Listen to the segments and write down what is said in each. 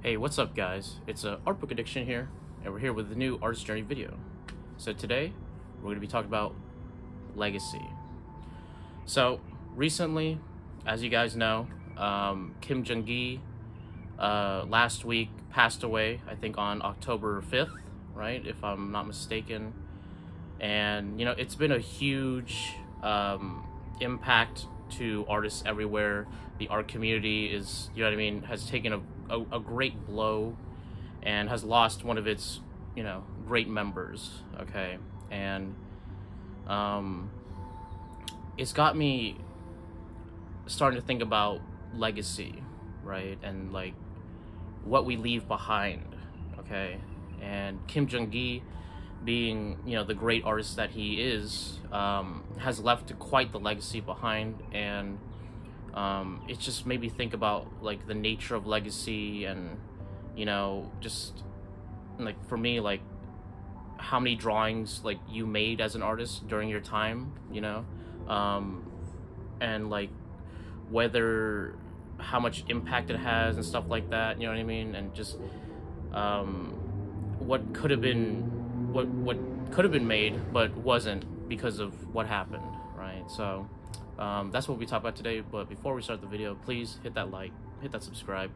Hey, what's up guys? It's Art Book Addiction here, and we're here with a new artist journey video. So today, we're going to be talking about legacy. So, recently, as you guys know, Kim Jung Gi last week passed away, I think on October 5th, right? If I'm not mistaken. And, you know, it's been a huge impact to artists everywhere. The art community is, you know what I mean, has taken a great blow and has lost one of its, you know, great members, okay? And it's got me starting to think about legacy, right? And like what we leave behind, okay? And Kim Jung Gi, being, you know, the great artist that he is, has left quite the legacy behind. And it just made me think about like the nature of legacy, and, you know, just like for me, like how many drawings like you made as an artist during your time, you know, and like whether how much impact it has and stuff like that, you know what I mean? And just what could have been made but wasn't because of what happened, right? So that's what we talk about today. But before we start the video, please hit that like, hit that subscribe,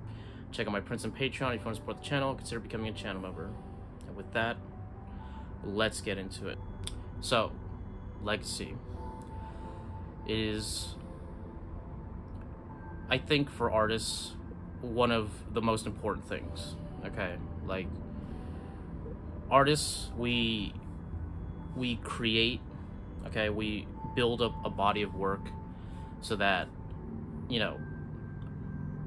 check out my prints and Patreon if you want to support the channel. Consider becoming a channel member. And with that, let's get into it. So legacy is, I think, for artists, one of the most important things, okay? Like artists, we create, okay, we build up a body of work so that, you know,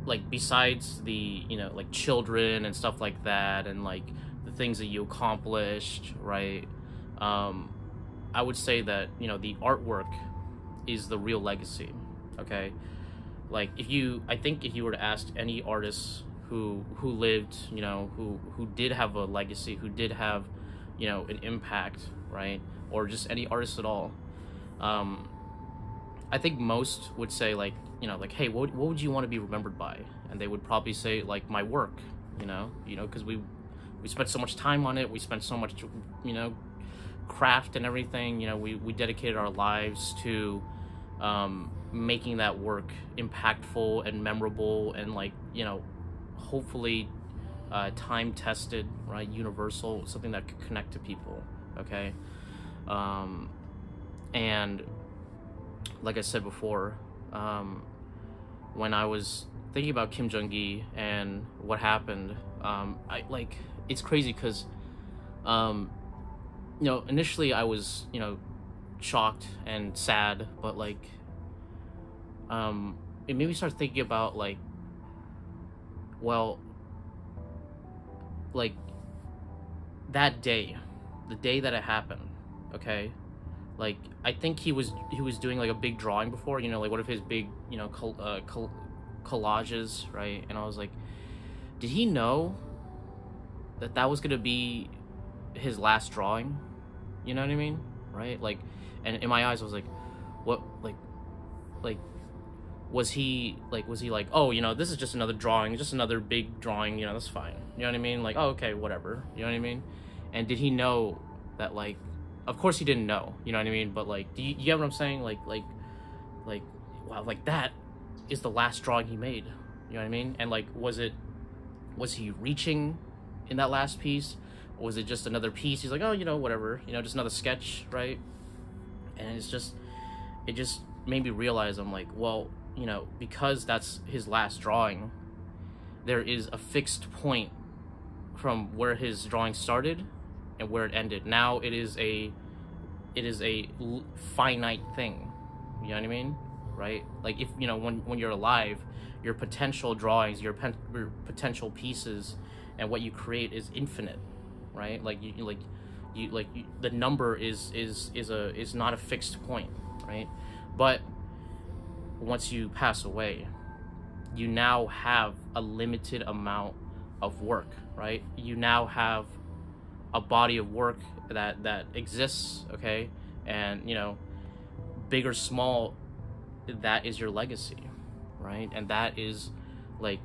like besides the, you know, like children and stuff like that, and like the things that you accomplished, right? I would say that, you know, the artwork is the real legacy, okay? Like I think if you were to ask any artist who lived, you know, who did have a legacy, who did have, you know, an impact, right? Or just any artist at all, I think most would say, like, you know, like, hey, what would you want to be remembered by? And they would probably say like my work, you know, because we spent so much time on it, we spent so much, you know, craft and everything, you know, we dedicated our lives to making that work impactful and memorable and, like, you know, hopefully time tested, right, universal, something that could connect to people, okay? And like I said before, when I was thinking about Kim Jung Gi and what happened, it's crazy because you know, initially I was, you know, shocked and sad, but like it made me start thinking about, like, well, like that day, the day that it happened, okay, like I think he was doing like a big drawing before, you know, like one of his big, you know, collages, right? And I was like, did he know that was gonna be his last drawing? You know what I mean, right? Like, and in my eyes I was like, what, like was he like, oh, you know, this is just another drawing, just another big drawing, you know, that's fine, you know what I mean? Like, oh, okay, whatever, you know what I mean? And did he know that, like, of course he didn't know, you know what I mean? But like, do you get what I'm saying? Like, wow, like that is the last drawing he made, you know what I mean? And like, was he reaching in that last piece, or was it just another piece? He's like, oh, you know, whatever, you know, just another sketch, right? And it just made me realize, I'm like, well, you know, because that's his last drawing, there is a fixed point from where his drawing started and where it ended. Now it is a finite thing, you know what I mean, right? Like, if, you know, when you're alive, your potential drawings, your potential pieces, and what you create is infinite, right? Like the number is not a fixed point, right? But once you pass away, you now have a limited amount of work, right? You now have a body of work that exists, okay? And, you know, big or small, that is your legacy, right? And that is like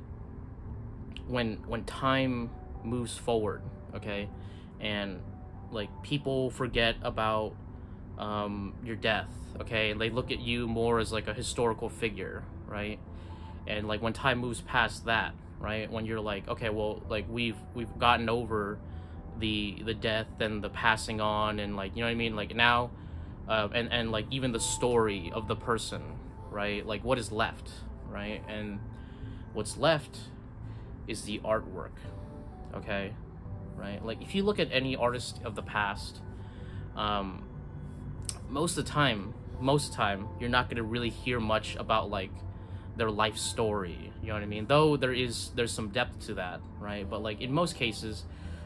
when time moves forward, okay, and like people forget about your death, okay, and they look at you more as like a historical figure, right? And like when time moves past that, right, when you're like, okay, well, like we've gotten over the death and the passing on, and like, you know what I mean, like now and like even the story of the person, right, like what is left, right? And what's left is the artwork, okay, right? Like if you look at any artist of the past, most of the time you're not going to really hear much about like their life story, you know what I mean, though there's some depth to that, right? But like in most cases,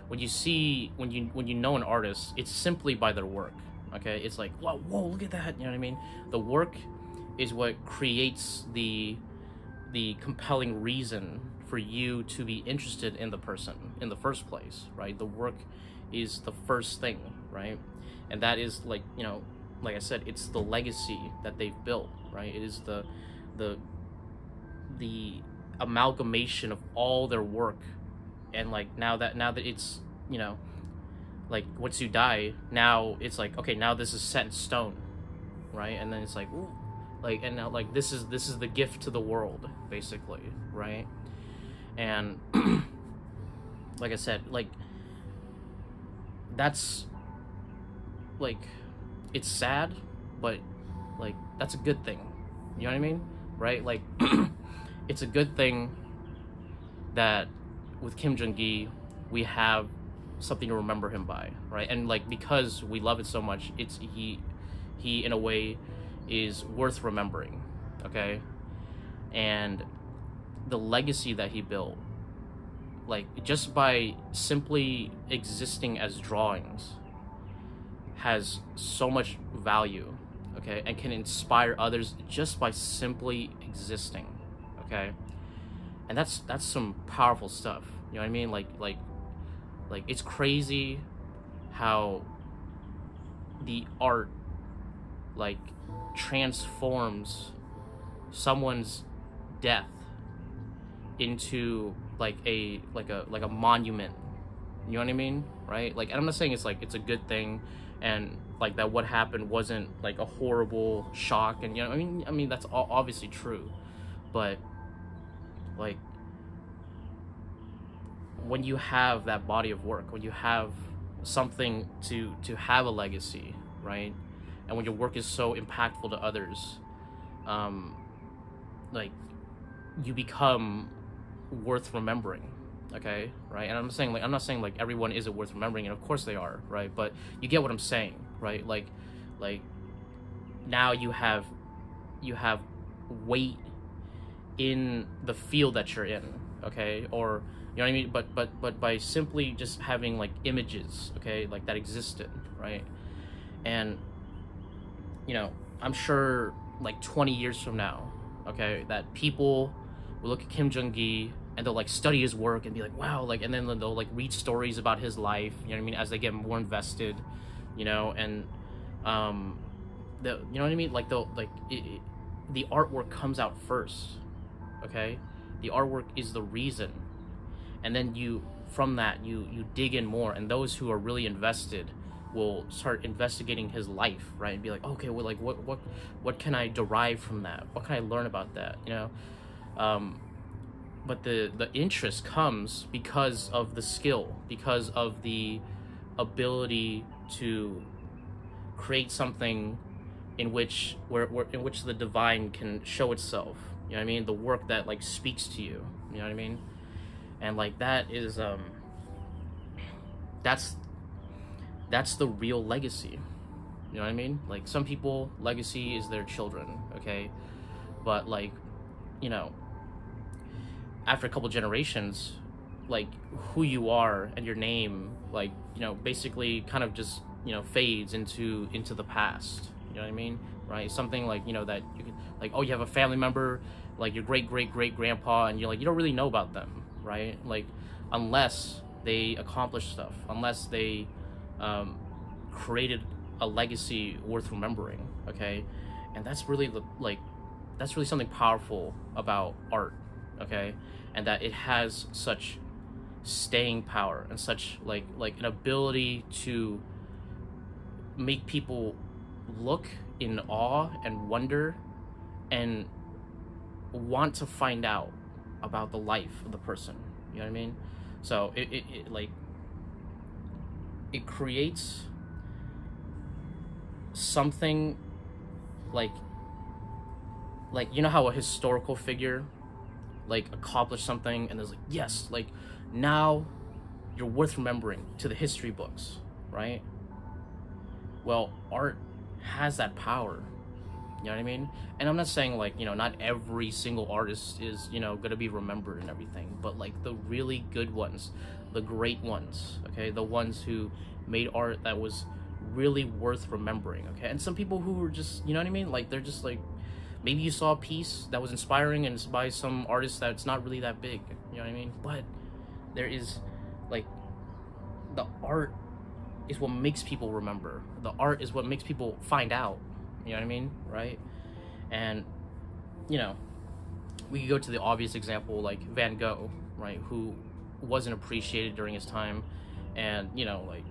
when you know an artist, it's simply by their work, okay? It's like, whoa, look at that, you know what I mean? The work is what creates the compelling reason for you to be interested in the person in the first place, right? The work is the first thing, right? And that is like, you know, like I said, it's the legacy that they've built, right? It is the amalgamation of all their work. And like now that it's, you know, like once you die, now it's like, okay, now this is set in stone, right? And then it's like, ooh, like, and now like this is the gift to the world, basically, right? And like I said, like that's like, it's sad, but like that's a good thing, you know what I mean, right? Like it's a good thing that with Kim Jung Gi we have something to remember him by, right? And like because we love it so much, it's he in a way is worth remembering, okay? And the legacy that he built, like just by simply existing as drawings, has so much value, okay, and can inspire others just by simply existing, okay? And that's some powerful stuff, you know what I mean? Like it's crazy how the art like transforms someone's death into like a monument, you know what I mean, right? Like, and I'm not saying it's like it's a good thing, and like that what happened wasn't like a horrible shock, and you know, I mean that's obviously true, but like when you have that body of work, when you have something to have a legacy, right, and when your work is so impactful to others, like you become worth remembering, okay, right? And I'm not saying like everyone isn't worth remembering, and of course they are, right? But you get what I'm saying, right? Like now you have weight in the field that you're in, okay? Or you know what I mean? But by simply just having like images, okay, like that existed, right? And you know, I'm sure like 20 years from now, okay, that people will look at Kim Jung Gi and they'll like study his work and be like, wow, like, and then they'll like read stories about his life, you know what I mean, as they get more invested, you know, and you know what I mean, like they'll like the artwork comes out first, okay? The artwork is the reason, and then from that you dig in more, and those who are really invested will start investigating his life, right? And be like, okay, well, like what can I derive from that? What can I learn about that? You know, but the interest comes because of the skill, because of the ability to create something in which the divine can show itself. You know what I mean? The work that like speaks to you. You know what I mean? And like that is that's the real legacy. You know what I mean? Like some people, legacy is their children, okay? But like, you know, after a couple generations, like who you are and your name, like, you know, basically kind of just, you know, fades into the past. You know what I mean? Right? Something like, you know, that you can, like, oh, you have a family member, like your great-great-great-grandpa, and you're like, you don't really know about them, right? Like, unless they accomplish stuff, unless they created a legacy worth remembering, okay? And that's really that's really something powerful about art, okay, and that it has such staying power and such like an ability to make people look in awe and wonder and want to find out about the life of the person. You know what I mean? So it like it creates something like you know how a historical figure like accomplished something and there's like, yes, like now you're worth remembering to the history books, right? Well, art has that power. You know what I mean? And I'm not saying like, you know, not every single artist is, you know, gonna be remembered and everything, but like the really good ones, the great ones, okay, the ones who made art that was really worth remembering, okay? And some people who were just, you know what I mean, like they're just like, maybe you saw a piece that was inspiring and it's by some artist that's not really that big, you know what I mean? But there is like, the art is what makes people remember. The art is what makes people find out, you know what I mean, right? And, you know, we could go to the obvious example like Van Gogh, right, who wasn't appreciated during his time, and, you know, like,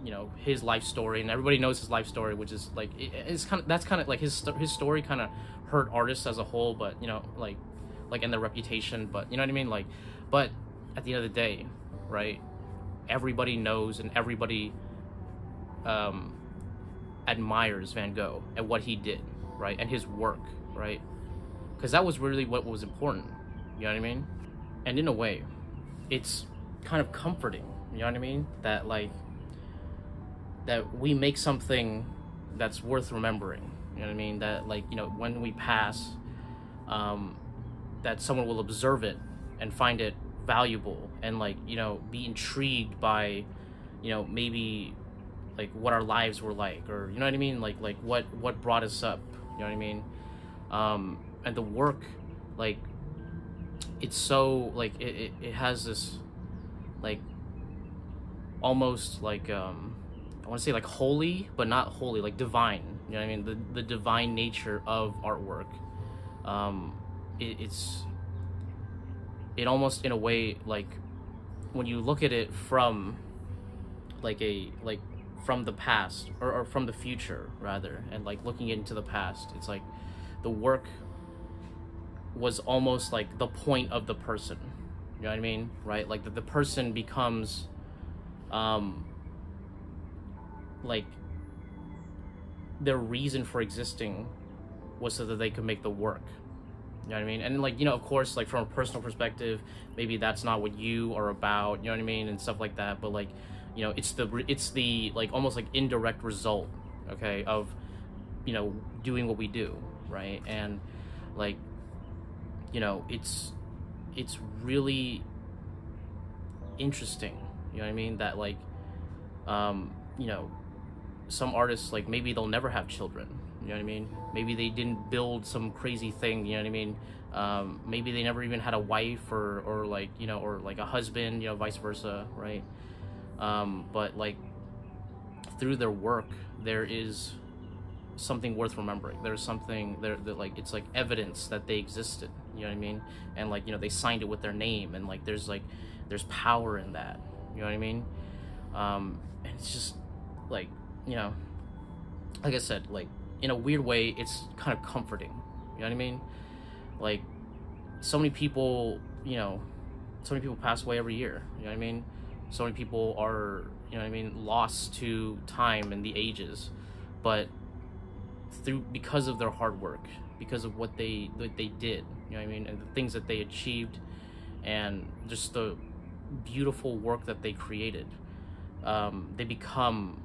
you know, his life story, and everybody knows his life story, which is like, it's kind of, that's kind of like his story kind of hurt artists as a whole, but, you know, like in their reputation, but, you know what I mean, like, but at the end of the day, right, everybody knows and everybody admires Van Gogh and what he did, right, and his work, right, because that was really what was important, you know what I mean? And in a way, it's kind of comforting, you know what I mean, that like, that we make something that's worth remembering, you know what I mean, that like, you know, when we pass, that someone will observe it and find it valuable and like, you know, be intrigued by, you know, maybe like what our lives were like, or you know what I mean, like what brought us up, you know what I mean, and the work, like it's so like it has this like almost like I want to say like holy, but not holy, like divine, you know what I mean, the divine nature of artwork. It almost in a way, like when you look at it from like from the past or from the future rather, and like looking into the past, it's like the work was almost like the point of the person, you know what I mean, right? Like the person becomes like their reason for existing was so that they could make the work, you know what I mean? And like, you know, of course, like from a personal perspective, maybe that's not what you are about, you know what I mean, and stuff like that, but like, you know, it's the like almost like indirect result, okay, of, you know, doing what we do, right? And like, you know, it's really interesting, you know what I mean, that like you know, some artists, like maybe they'll never have children, you know what I mean, maybe they didn't build some crazy thing, you know what I mean, maybe they never even had a wife or like, you know, or like a husband, you know, vice versa, right? But like through their work there is something worth remembering. There's something there that like, it's like evidence that they existed, you know what I mean, and like, you know, they signed it with their name, and like there's power in that, you know what I mean. And it's just like, you know, like I said, like in a weird way it's kind of comforting, you know what I mean, like so many people, you know, so many people pass away every year, you know what I mean, so many people are, you know what I mean, lost to time and the ages, but because of their hard work, because of what they did, you know what I mean, and the things that they achieved, and just the beautiful work that they created, they become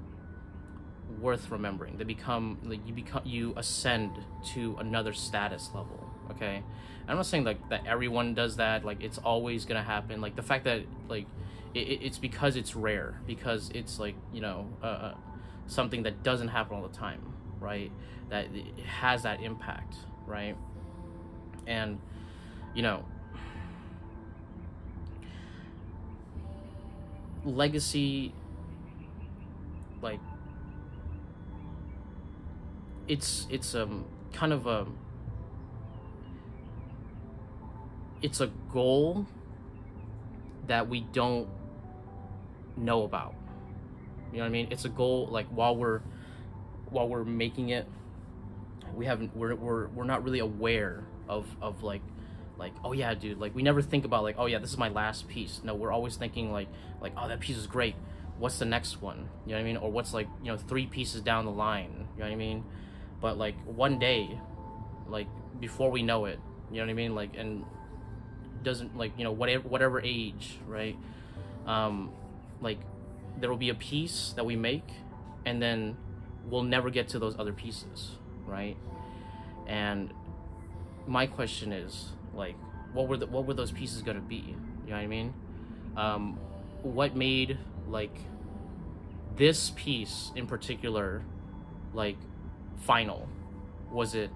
worth remembering. They become like, you ascend to another status level, okay? And I'm not saying like that everyone does that, like it's always gonna happen, like the fact that like it's because it's rare, because it's like, you know, something that doesn't happen all the time, right, that it has that impact, right? And you know, legacy, like it's kind of it's a goal that we don't know about. You know what I mean? It's a goal, like, while we're making it, we're not really aware of like, oh yeah, dude, like, we never think about, like, oh yeah, this is my last piece. No, we're always thinking like, oh, that piece is great, what's the next one? You know what I mean? Or what's, like, you know, 3 pieces down the line, you know what I mean? But like, one day, like, before we know it, you know what I mean, like, and doesn't, like, you know, whatever age, right, like, there will be a piece that we make, and then we'll never get to those other pieces, right? And my question is, like, what were those pieces gonna be? You know what I mean? What made, like, this piece in particular, like, final? Was it,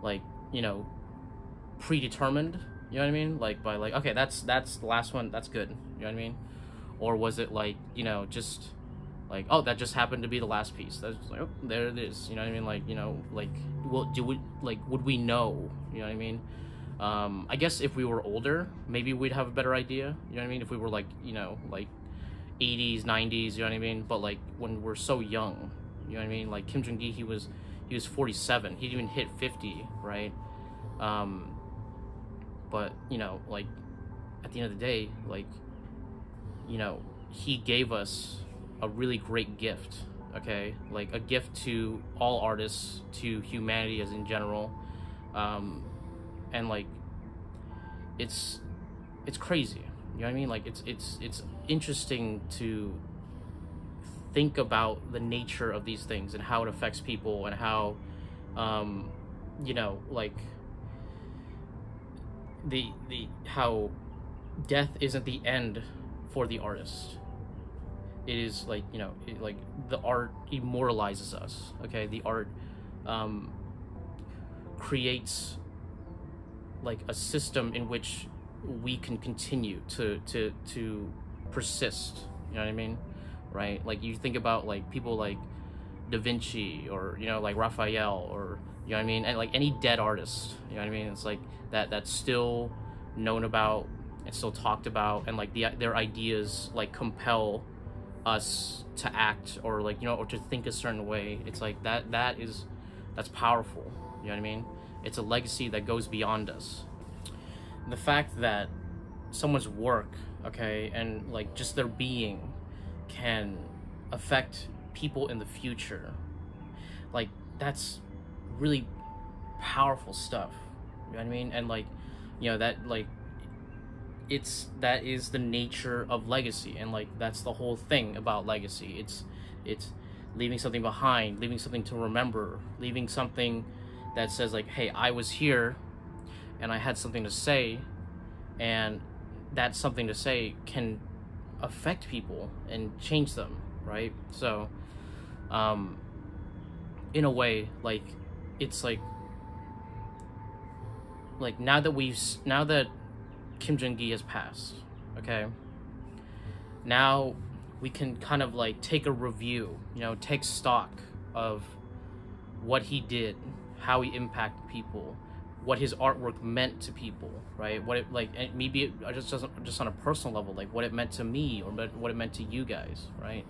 like, you know, predetermined? You know what I mean? Like, by, like, okay, that's the last one, that's good. You know what I mean? Or was it, like, you know, just like, oh, that just happened to be the last piece, that's like, oh, there it is. You know what I mean? Like, you know, like, well, would we know? You know what I mean? I guess if we were older, maybe we'd have a better idea. You know what I mean? If we were, like, you know, like 80s, 90s, you know what I mean? But, like, when we're so young, you know what I mean? Like, Kim Jung Gi, he was 47. He didn't even hit 50, right? But, you know, like, at the end of the day, like, you know, he gave us a really great gift, okay? Like, a gift to all artists, to humanity as in general. And, like, it's crazy, you know what I mean? Like, it's interesting to think about the nature of these things and how it affects people, and how, you know, like, how death isn't the end for the artist. It is, like, you know, like, the art immortalizes us, okay? The art creates, like, a system in which we can continue to persist, you know what I mean? Right? Like, you think about, like, people like Da Vinci, or, you know, like Raphael, or, you know what I mean? And, like, any dead artist, you know what I mean? It's like that's still known about and still talked about, and, like, their ideas, like, compel us to act, or, like, you know, or to think a certain way. It's like that's powerful, you know what I mean? It's a legacy that goes beyond us. The fact that someone's work, okay, and, like, just their being can affect people in the future, like, that's really powerful stuff, you know what I mean? And, like, you know, that, like, that is the nature of legacy, and, like, that's the whole thing about legacy. It's leaving something behind, leaving something to remember, leaving something that says, like, hey, I was here and I had something to say, and that something to say can affect people and change them, right? So in a way, like, it's like now that Kim Jung Gi has passed, okay, now we can kind of, like, take a review, you know, take stock of what he did, how he impacted people, what his artwork meant to people, right? What it, like, and maybe it just on a personal level, like, what it meant to me, or what it meant to you guys, right?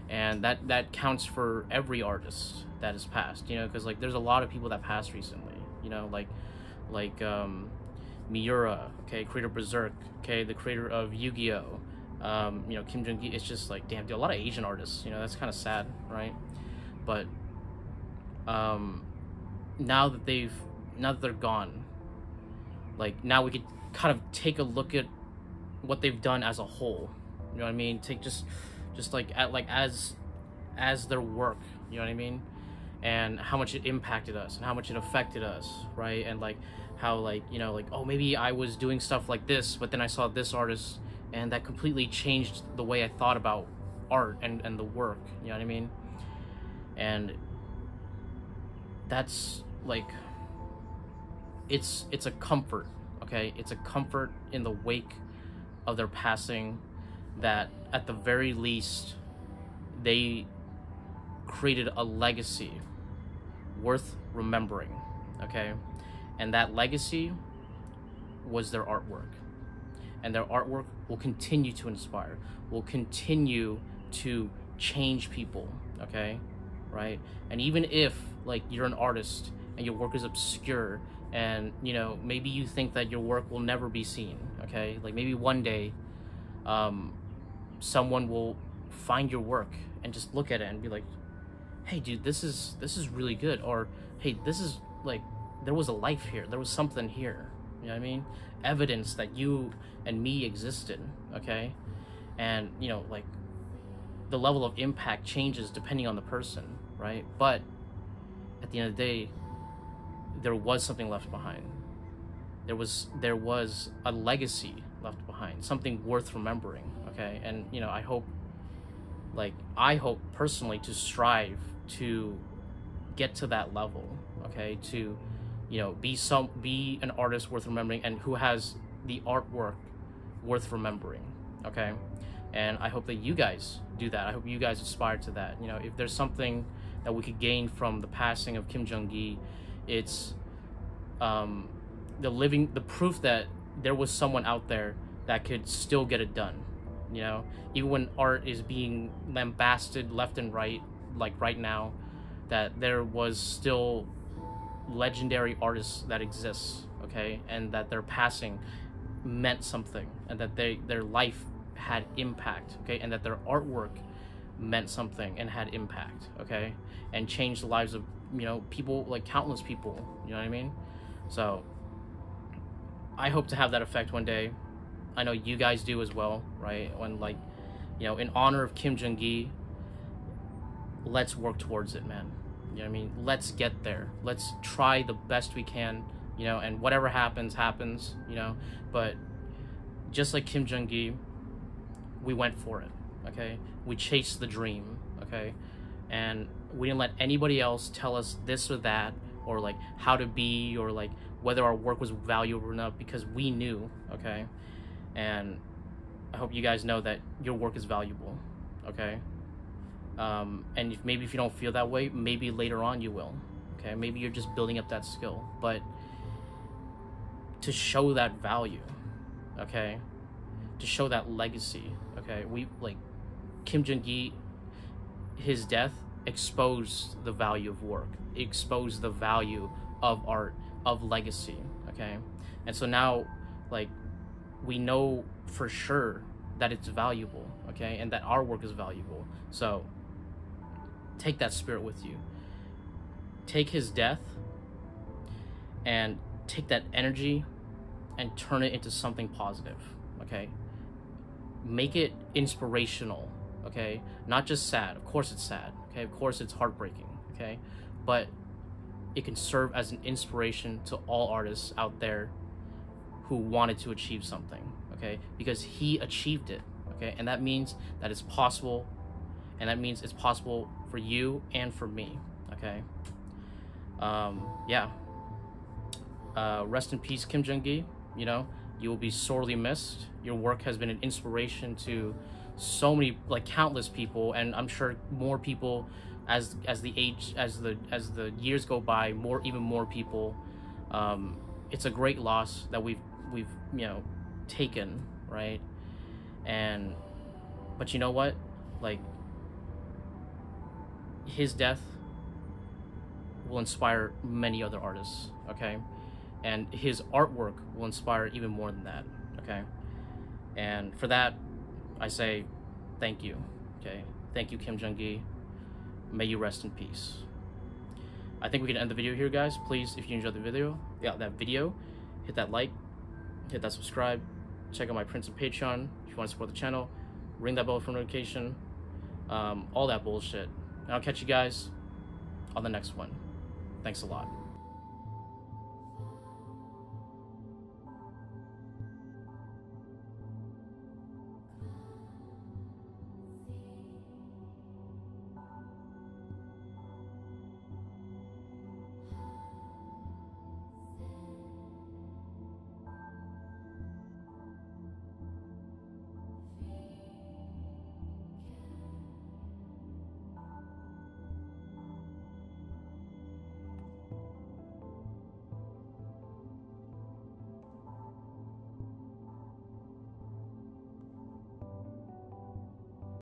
And that counts for every artist that has passed, you know, because, like, there's a lot of people that passed recently, you know, like Miura, okay, creator of Berserk, okay, the creator of Yu-Gi-Oh, you know, Kim Jung Gi. It's just like, damn, dude, a lot of Asian artists, you know, that's kind of sad, right? But now that they're gone, like, now we could kind of take a look at what they've done as a whole, you know what I mean? Take just like as their work, you know what I mean? And how much it impacted us, and how much it affected us, right? And, like, how, like, you know, like, oh, maybe I was doing stuff like this, but then I saw this artist, and that completely changed the way I thought about art and the work, you know what I mean? And that's, like, it's a comfort, okay? It's a comfort in the wake of their passing, that at the very least they created a legacy worth remembering, okay? And that legacy was their artwork. And their artwork will continue to inspire, will continue to change people, okay? Right? And even if, like, you're an artist and your work is obscure, and, you know, maybe you think that your work will never be seen, okay? Like, maybe one day someone will find your work and just look at it and be like, hey, dude, this is really good. Or, hey, this is, like, there was a life here. There was something here. You know what I mean? Evidence that you and me existed, okay? And, you know, like, the level of impact changes depending on the person, right? But at the end of the day, there was something left behind. There was a legacy left behind, something worth remembering, okay? And, you know, I hope personally to strive to get to that level, okay? To, you know, be an artist worth remembering, and who has the artwork worth remembering, okay? And I hope that you guys do that. I hope you guys aspire to that. You know, if there's something that we could gain from the passing of Kim Jung Gi, it's the proof that there was someone out there that could still get it done. You know, even when art is being lambasted left and right, like right now, that there was still legendary artists that exist, okay, and that their passing meant something, and that their life had impact, okay, and that their artwork meant something and had impact, okay, and changed the lives of, you know, people, like countless people, you know what I mean? So I hope to have that effect one day. I know you guys do as well, right? When, like, you know, in honor of Kim Jung Gi, let's work towards it, man. You know what I mean? Let's get there. Let's try the best we can, you know, and whatever happens, happens, you know. But just like Kim Jung Gi, we went for it, okay? We chased the dream, okay? And we didn't let anybody else tell us this or that, or like how to be, or like whether our work was valuable or not, because we knew, okay? And I hope you guys know that your work is valuable, okay? And maybe if you don't feel that way, maybe later on you will, okay? Maybe you're just building up that skill, but to show that value, okay? To show that legacy, okay? We, like, Kim Jung Gi, his death exposed the value of work, exposed the value of art, of legacy, okay? And so now, like, we know for sure that it's valuable, okay? And that our work is valuable. So take that spirit with you. Take his death and take that energy and turn it into something positive, okay? Make it inspirational, okay? Not just sad. Of course it's sad, okay? Of course it's heartbreaking, okay? But it can serve as an inspiration to all artists out there who wanted to achieve something, okay? Because he achieved it, okay? And that means that it's possible, and that means it's possible for you and for me, okay? Yeah. Rest in peace, Kim Jung Gi. You know, you will be sorely missed. Your work has been an inspiration to so many, like, countless people, and I'm sure more people as the years go by, even more people. It's a great loss that we've you know, taken, right? But you know what, like, his death will inspire many other artists, okay? And his artwork will inspire even more than that, okay? And for that, I say thank you, okay? Thank you, Kim Jung Gi. May you rest in peace. I think we can end the video here, guys. Please, if you enjoyed the video, hit that like, hit that subscribe, check out my Prince and Patreon if you want to support the channel, ring that bell for notification, all that bullshit. And I'll catch you guys on the next one. Thanks a lot.